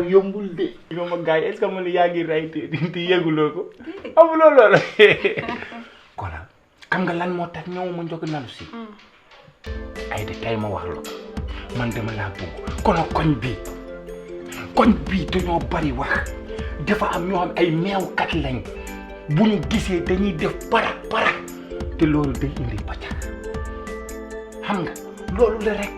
yombul de nga ma gaay est-ce que man yaa ngi rey te yëguloo ko amuloo loolu kola xam nga lan moo tax ñëw ma njog nalu si ay de tey ma wax la man dama laa bëgg kono koñ bii dañoo bari wax dafa am ñoo xam ay meewkat lañ bu ñu gisee dañuy def para te loolu day indi paccax xam nga loolu la rek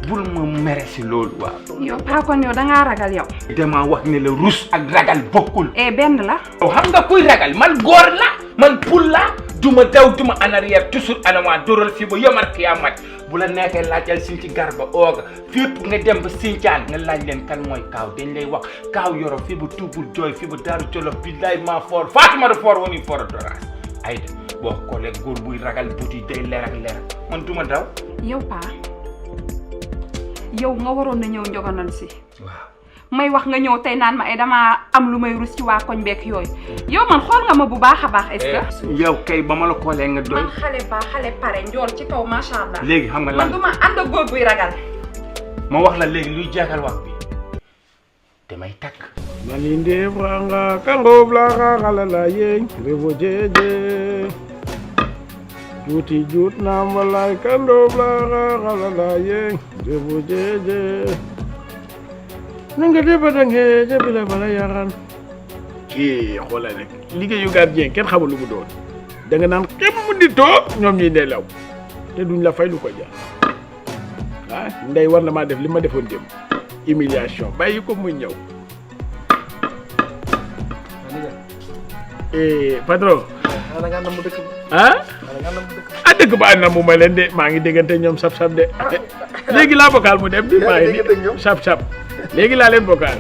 bul ma mere si loolu waaw. yow paa kon yow dangaa ragal yow. dama wax ne la rus ak ragal bokkul. benn la. yow xam nga kuy ragal man góor la man pul la duma daw duma en arrière toujours anama doral fi ba yomar kiyamat bu la neexee laajal sin ci garba ooga fépp nga dem ba Sinthiane nga laaj leen kan mooy kaaw dañ lay wax kaaw yoro fi ba tuubul jooy fi ba daaru jolof billaay maa foor Fatima da foor woni foor doraas ay de boo xoolee góor buy ragal buti day leer ak man duma daw. yow paa yow nga waroon na ñëw njogonal si. waaw may wax nga ñëw tey naan ma ay dama am lu may rus ci waa koñ beek yooyu yow man xool nga ma bu baax a baax est-ce que. yow kay ba ma la xoolee nga doy. man xale pare njool ci kaw macha allah. léegi xam nga lan man du ma ànd ak góor buy ragal. ma wax la léegi luy jeexal wax bi damay takk. Malinde franga kango blaga kalala yeng revo jeje juti jut namalai kando blaga kalala yeng revo jeje nanga deba dange jebila bala yaran ki xoolal rek liggéeyu gardien kenn xamul lu mu doon da nga naan képp mu di toog ñoom ñuy nelaw te duñ la fay lu ko jaar ndey war na maa def li ma defoon dem humiliation bàyyi ko muy ñëw. patron. ana nga nam dëkk dëkk ba na mu ma leen de maa ngi déggante ñoom sab de léegi laa bokkaal mu dem di maa ngi ni sab léegi laa leen bokkaal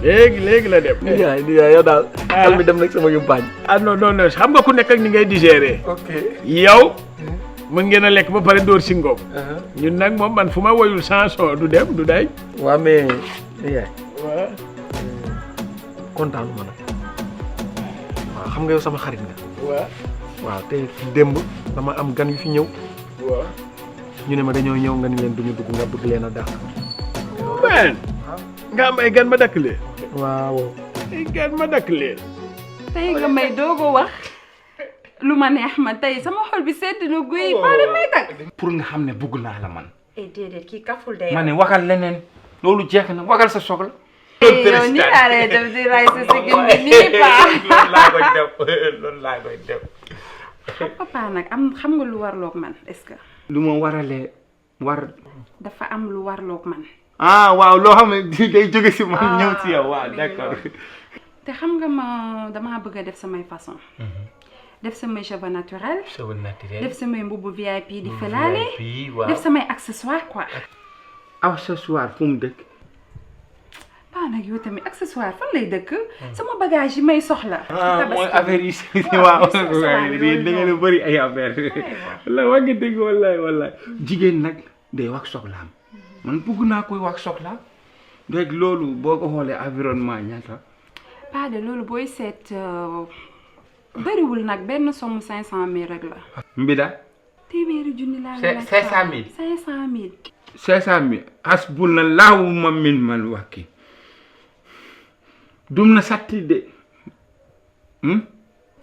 léegi la dem. ni yaay yow daal xel mi dem nag sama yumpaañ. non xam nga ku nekk ak ni ngay digérer. ok yow mën ngeen a lekk ba pare dóor si ngoom. ñun nag moom man fu ma woyul chanson du dem du day. waa mais yaay. waaw. kontaanu ma nag. waaw xam nga yow sama xarit nga. waaw te démb dama am gan yu fi ñëw. waaw. ñu ne ma dañoo ñëw nga ni leen duñu dugg nga bëgg leen a dàq. man nga am ay gan ma dakk leen. waaw. ay gan ma dakk leen. tey nga may doogo wax lu ma neex man tey sama xol bi sedd na guy maa damay tag. pour nga xam ne bugg naa la man. déedéet kii kaful day. ma ne waxal leneen loolu jeex na waxal sa soxla. yow nii laa lay def di ray sa sigin bi nii paa. loolu laa koy def. papa nag xam nga lu warloog man est-ce que. lu ma waralee war. dafa am lu warloog man. waaw loo xam ne day jóge si man ñëw si yow waaw d'accord. te xam nga ma damaa bëgg a def samay façon. def samay cheveux naturel. def samay mbubu VIP di felaale. def samay accessoire quoi. accessoire fu mu dëkk. paa nag yow tamit accessoire fan lay dëkk. sama bagage yi may soxla. mooy affaire yi waaw da ngeen a bëri ay affaire walla wax nga dëgg wallaay jigéen nag day wax soxlaam man bëgg naa koy wax soxlaam rek loolu boo ko xoolee environnement ñaata. pas de loolu booy seet bëriwul nag benn somme 500 000 rek la. mbida. téeméeri junni laa la. 500 000 500 000. 500 000 hasbunallahu wa ni'mal wakiil dum na satti de.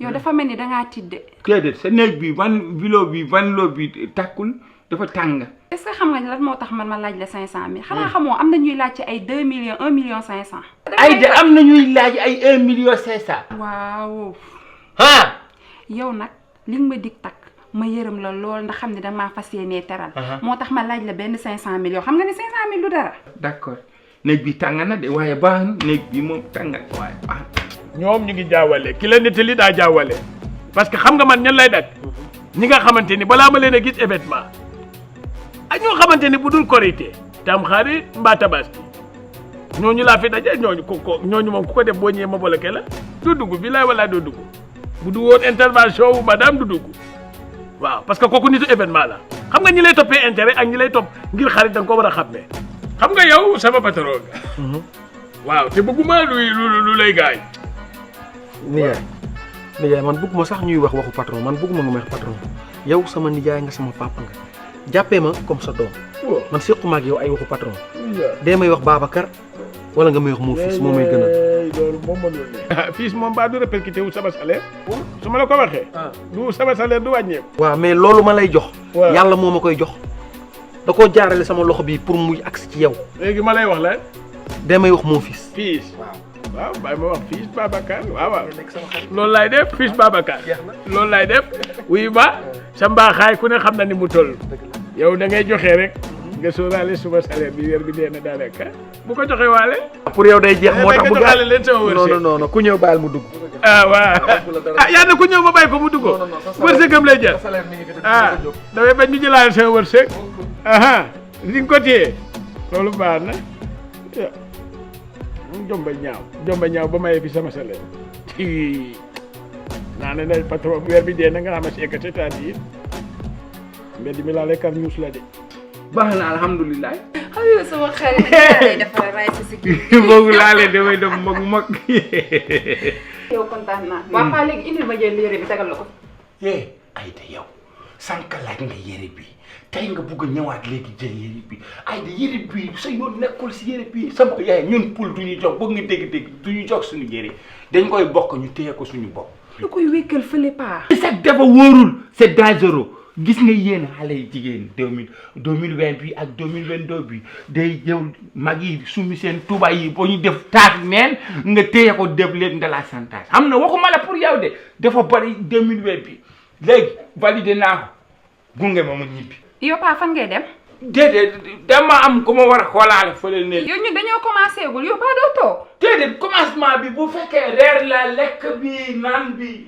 yow dafa mel ni dangaa tidde. déedéet sa néeg bi vanloo bi tàkkul dafa tàng. est-ce que xam nga lan moo tax man ma laaj la 500 000 xanaa xamoo am na ñuy laaj ci ay 2 millions 1 million 500. ay de am na ñuy laaj ay 1 million 500. waaw. yow nag li nga ma dig takk ma yërëm la lool ndax xam ne damaa fas yéenee teral. moo tax ma laaj la benn 500 000 yoo xam nga ne 500 000 du dara. d'accord néeg bi tàng na de waaye baax na néeg bi moom tàng na waaye baax na. ñoom ñu ngi jaawale ki la nettali daa jaawale parce que xam nga man ñan lay dak ñi nga xamante ni balaa ma leen a gis événement ak ñoo xamante ni bu dul korité tam xarit mbaa tabaski ñooñu laa fi daje ñooñu moom ku ko def boo ñëwee ma bloqué la doo dugg bilaay wala doo dugg bu du woon intervention wu madame du dugg waaw parce que kooku nitu événement la xam nga ñi lay toppee intérêt ak ñi lay topp ngir xarit da nga ko war a xàmmee xam nga yow sama patron nga waaw te bëgguma lu lay gaañ. nijaay man bëgguma sax ñuy wax waxu patron man bëgguma nga may wax patron yow sama nijaay nga sama papa nga jàppee ma comme sa doom man séquma ak yow ay waxu patron dee may wax Babacar wala nga may wax moo fils moo may gënal. loolu moom mënul ne. fils moom baa du répercuté wu sama salaire. su ma la ko waxee. du sama salaire du wàññeeku. waaw mais loolu ma lay jox. waaw yàlla moo ma koy jox. da koo jaarale sama loxo bi pour muy agsi ci yow. léegi ma lay wax la. damay wax moo fils. fils waaw bàyyi ma wax fils Babacar waaw. loolu laay def fils Babacar. loolu laay def wuy ba sa mbaaxaay ku ne xam na ni mu toll. yow da ngay joxe rek. nga sóoraale suma salaire bi weer bi dee na daanaka bu ko joxe waale. pour yow day jeex moo tax mu joxaale leen sama wërsëg. non ku ñëw bàyyil mu dugg. waaw yaa ne ku ñëw ma bàyyi ko mu dugg. wërsëgam lay jël. damay bañ ñu jëlaale sama wërsëg. di nga ko téye loolu baax na. jomba ñaaw ba maye fi sama salaire. naa ne na patron weer bi dee na nga xam ne c'est que c'est-à-dire mbedd mi laa lay kar ñuus la de. baax na alhamdulilah. xam nga sama xarit lay defal raay si boobu laa leen damay def mag. yow kontaan naa. waa Paa léegi indil ma jël yére bi tegal la ko. Aïda yow sànq laaj nga yére bi tey nga bugg a ñëwaat léegi jël yére bi Aïda yére bi sa yoon nekkul si yére bi sama yaay ñun pul du ñu jox bëgg nga dégg-dégg du ñu jox suñu yére dañ koy bokk ñu téye ko suñu bopp. lu koy wékkal fële Paa. c'est dafa wóorul c'est dangereux gis nga yéen xale yi jigéen 2020 bi ak 2022 bi day jëw mag yi sumi seen tuba yi boo ñu def taat neen nga téye ko def leen de la chantage xam na waxuma la pour yow de dafa bari 2020 bi léegi validé naa ko gunge ma mu ñibbi. yow Paa fan ngay dem. déedéet dama am ku ma war a xoolaale fële ne. yow ñu dañoo commencé gul yow Paa doo toog. déedéet commencement bi bu fekkee reer la lekk bi naan bi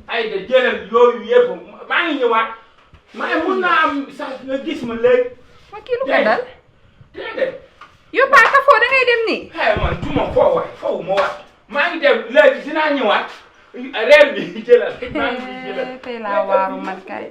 Aïda jëlal yooyu yëpp maa ngi ñëwaat. maa mun naa am sax nga gis ma léegi. ma kii lu ko dal. déedéet. yow Paa kafoo da ngay dem nii. man du ma foo waay foofu ma waat maa ngi dem léegi dinaa ñëwaat reer bi jëlal. maa ngi jëlal tey laa waaru man kay.